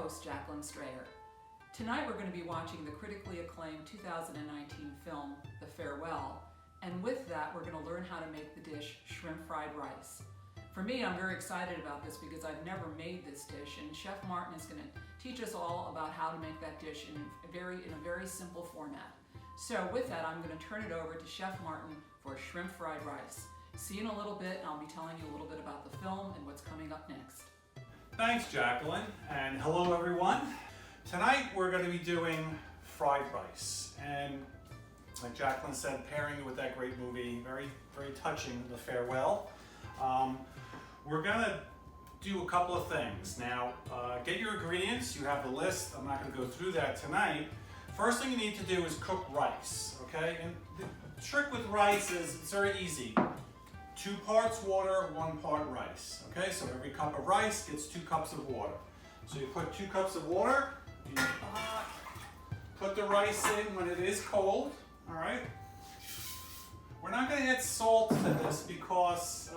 host, Jacqueline Strayer. Tonight we're going to be watching the critically acclaimed 2019 film, The Farewell, and with that we're going to learn how to make the dish shrimp fried rice. For me, I'm very excited about this because I've never made this dish, and Chef Martin is going to teach us all about how to make that dish in a very simple format. So with that, I'm going to turn it over to Chef Martin for shrimp fried rice. See you in a little bit, and I'll be telling you a little bit about the film and what's coming up next. Thanks, Jacqueline, and hello everyone. Tonight we're going to be doing fried rice, and like Jacqueline said, pairing it with that great movie, very touching, The Farewell. We're going to do a couple of things. Now, get your ingredients. You have the list. I'm not going to go through that tonight. First thing you need to do is cook rice, okay? And the trick with rice is it's very easy. 2 parts water, 1 part rice, okay? So every cup of rice gets 2 cups of water. So you put 2 cups of water, you put the rice in when it is cold, all right? We're not going to add salt to this because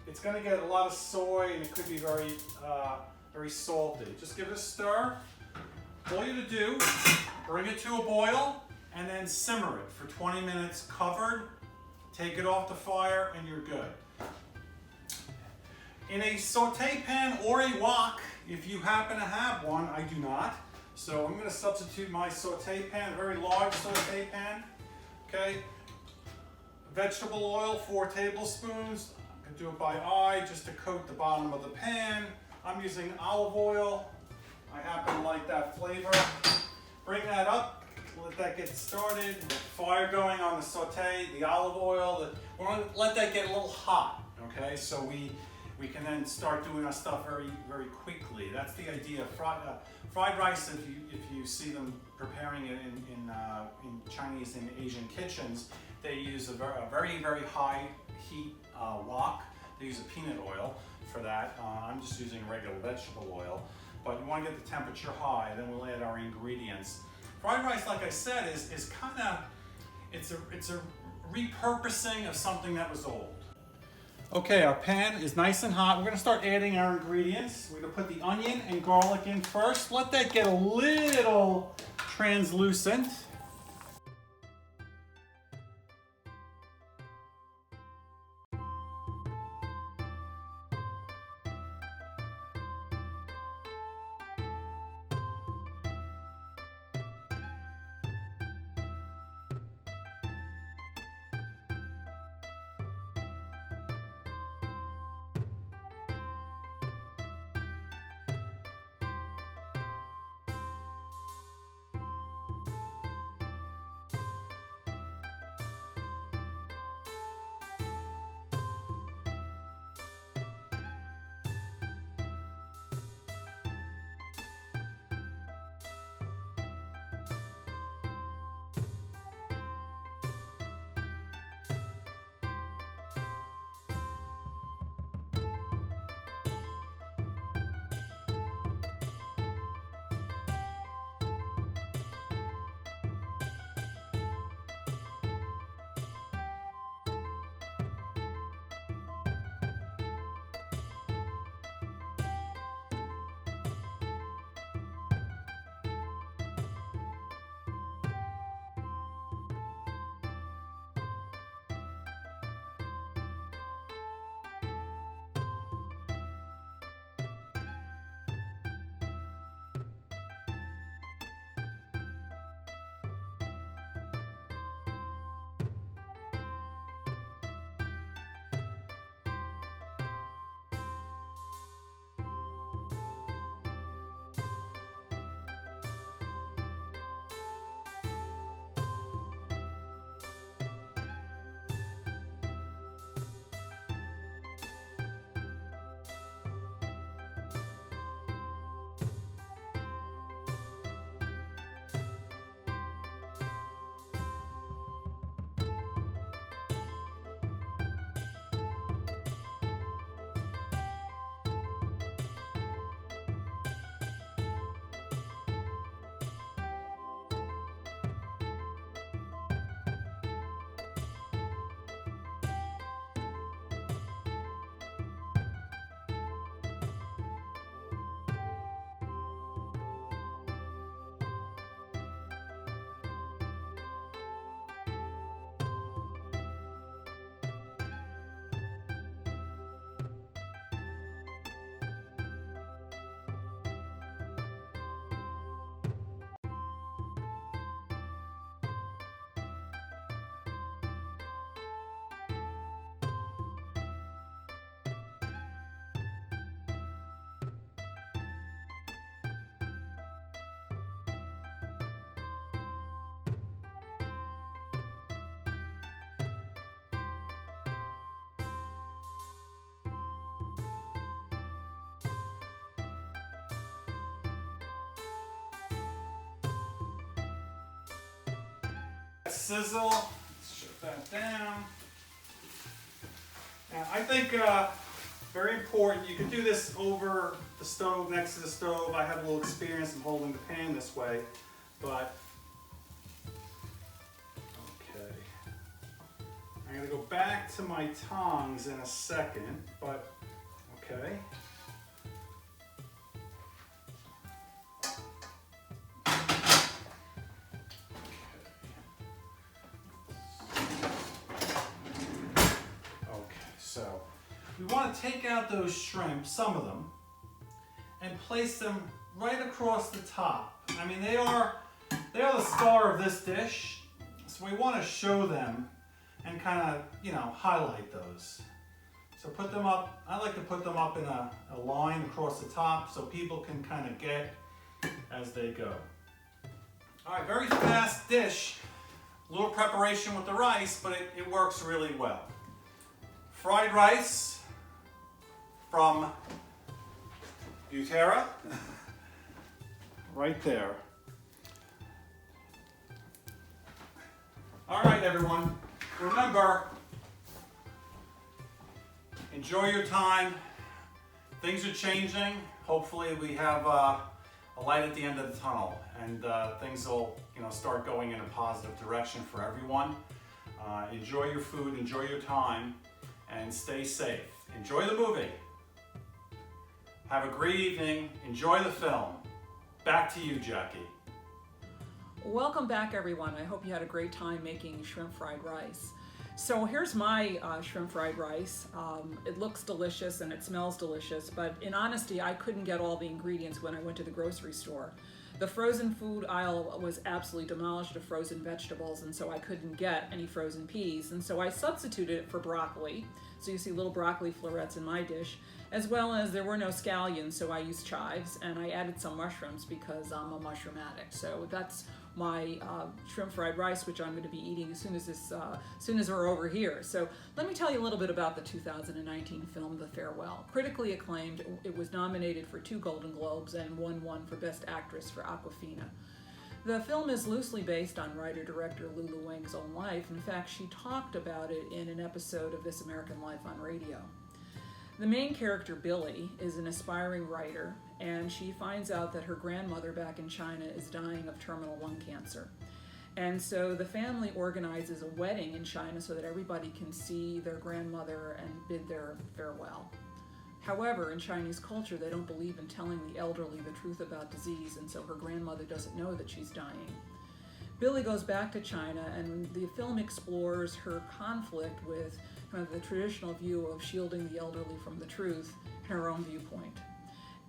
it's going to get a lot of soy and it could be very salty. Just give it a stir. All you have to do, bring it to a boil and then simmer it for 20 minutes covered. Take it off the fire and you're good. In a saute pan or a wok, if you happen to have one, I do not. So I'm going to substitute my saute pan, a very large saute pan. Okay. Vegetable oil, 4 tablespoons. I'm going to do it by eye just to coat the bottom of the pan. I'm using olive oil. I happen to like that flavor. Bring that up. Let that get started. Fire going on the saute, the olive oil. We want to let that get a little hot, okay? So we can then start doing our stuff very quickly. That's the idea. Fried rice, if you see them preparing it in Chinese and Asian kitchens, they use a very high heat wok. They use a peanut oil for that. I'm just using regular vegetable oil. But you want to get the temperature high, then we'll add our ingredients. Fried rice, like I said, is kind of, it's a repurposing of something that was old. Okay, our pan is nice and hot. We're going to start adding our ingredients. We're going to put the onion and garlic in first. Let that get a little translucent. sizzle. Let's shut that down. And I think very important, you can do this over the stove, next to the stove. I have a little experience in holding the pan this way, but okay. I'm gonna go back to my tongs in a second, but okay. So we want to take out those shrimp, some of them, and place them right across the top. I mean, they are the star of this dish, so we want to show them and kind of, highlight those. So put them up, I like to put them up in a line across the top so people can kind of get as they go. All right, very fast dish. A little preparation with the rice, but it works really well. Fried rice from Vichare, right there. All right, everyone, remember, enjoy your time. Things are changing. Hopefully we have a light at the end of the tunnel, and things will start going in a positive direction for everyone. Enjoy your food, enjoy your time, and stay safe. Enjoy the movie. Have a great evening. Enjoy the film. Back to you, Jackie. Welcome back, everyone. I hope you had a great time making shrimp fried rice. So here's my shrimp fried rice. It looks delicious and it smells delicious, but in honesty, I couldn't get all the ingredients when I went to the grocery store. The frozen food aisle was absolutely demolished of frozen vegetables, and so I couldn't get any frozen peas, and so I substituted it for broccoli. So you see little broccoli florets in my dish, as well as there were no scallions, so I used chives, and I added some mushrooms because I'm a mushroom addict. So that's my shrimp fried rice, which I'm going to be eating as soon as we're over here. So let me tell you a little bit about the 2019 film, The Farewell. Critically acclaimed, it was nominated for 2 Golden Globes and won for Best Actress for Awkwafina. The film is loosely based on writer-director Lulu Wang's own life. In fact, she talked about it in an episode of This American Life on Radio. The main character, Billy, is an aspiring writer, and she finds out that her grandmother back in China is dying of terminal lung cancer. And so the family organizes a wedding in China so that everybody can see their grandmother and bid their farewell. However, in Chinese culture, they don't believe in telling the elderly the truth about disease, and so her grandmother doesn't know that she's dying. Billy goes back to China, and the film explores her conflict with kind of the traditional view of shielding the elderly from the truth and her own viewpoint.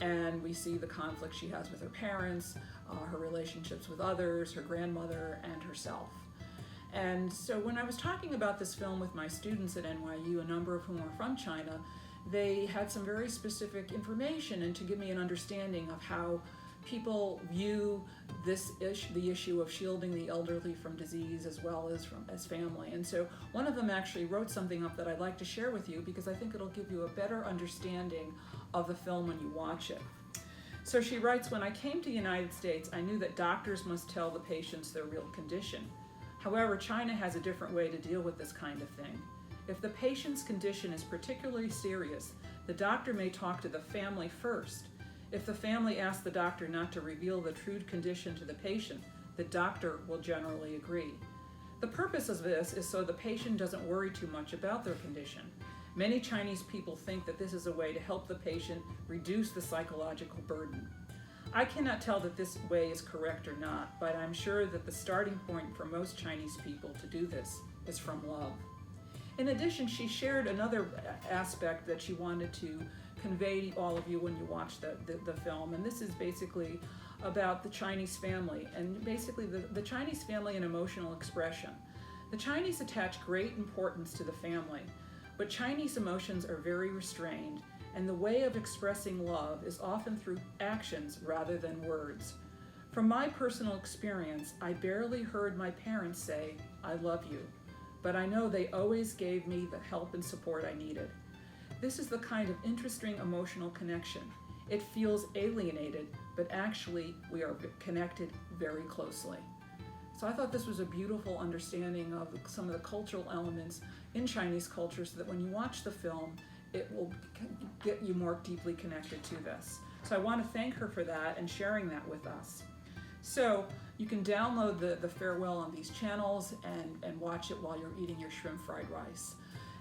And we see the conflict she has with her parents, her relationships with others, her grandmother, and herself. And so when I was talking about this film with my students at NYU, a number of whom are from China, they had some very specific information and to give me an understanding of how people view the issue of shielding the elderly from disease as well as family. And so one of them actually wrote something up that I'd like to share with you because I think it'll give you a better understanding of the film when you watch it. So she writes, "When I came to the United States, I knew that doctors must tell the patients their real condition. However, China has a different way to deal with this kind of thing. If the patient's condition is particularly serious, the doctor may talk to the family first. If the family asks the doctor not to reveal the true condition to the patient, the doctor will generally agree. The purpose of this is so the patient doesn't worry too much about their condition. Many Chinese people think that this is a way to help the patient reduce the psychological burden. I cannot tell that this way is correct or not, but I'm sure that the starting point for most Chinese people to do this is from love." In addition, she shared another aspect that she wanted to convey to all of you when you watch the film, and this is basically about the Chinese family, and basically the Chinese family and emotional expression. The Chinese attach great importance to the family, but Chinese emotions are very restrained, and the way of expressing love is often through actions rather than words. From my personal experience, I barely heard my parents say, "I love you," but I know they always gave me the help and support I needed. This is the kind of interesting emotional connection. It feels alienated, but actually we are connected very closely. So I thought this was a beautiful understanding of some of the cultural elements in Chinese culture, so that when you watch the film, it will get you more deeply connected to this. So I want to thank her for that and sharing that with us. So you can download the farewell on these channels and watch it while you're eating your shrimp fried rice.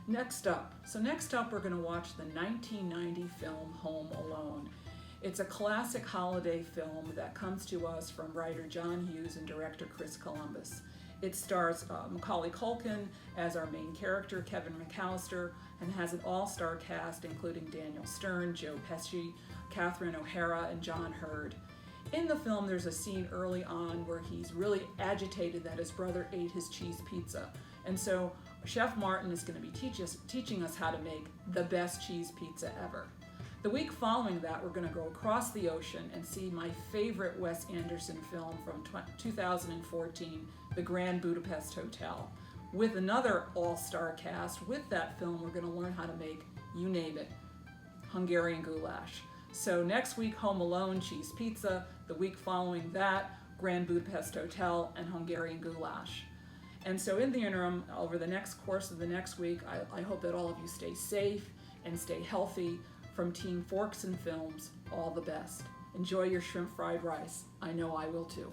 Next up we're going to watch the 1990 film Home Alone. It's a classic holiday film that comes to us from writer John Hughes and director Chris Columbus. It stars Macaulay Culkin as our main character, Kevin McAllister, and has an all-star cast including Daniel Stern, Joe Pesci, Catherine O'Hara, and John Hurd. In the film, there's a scene early on where he's really agitated that his brother ate his cheese pizza. And so Chef Martin is going to be teaching us how to make the best cheese pizza ever. The week following that, we're going to go across the ocean and see my favorite Wes Anderson film from 2014, The Grand Budapest Hotel. With another all-star cast, with that film, we're going to learn how to make, you name it, Hungarian goulash. So next week, Home Alone, cheese pizza. The week following that, Grand Budapest Hotel and Hungarian goulash. And so in the interim, over the next course of the next week, I hope that all of you stay safe and stay healthy. From Team Forks and Films, all the best. Enjoy your shrimp fried rice. I know I will too.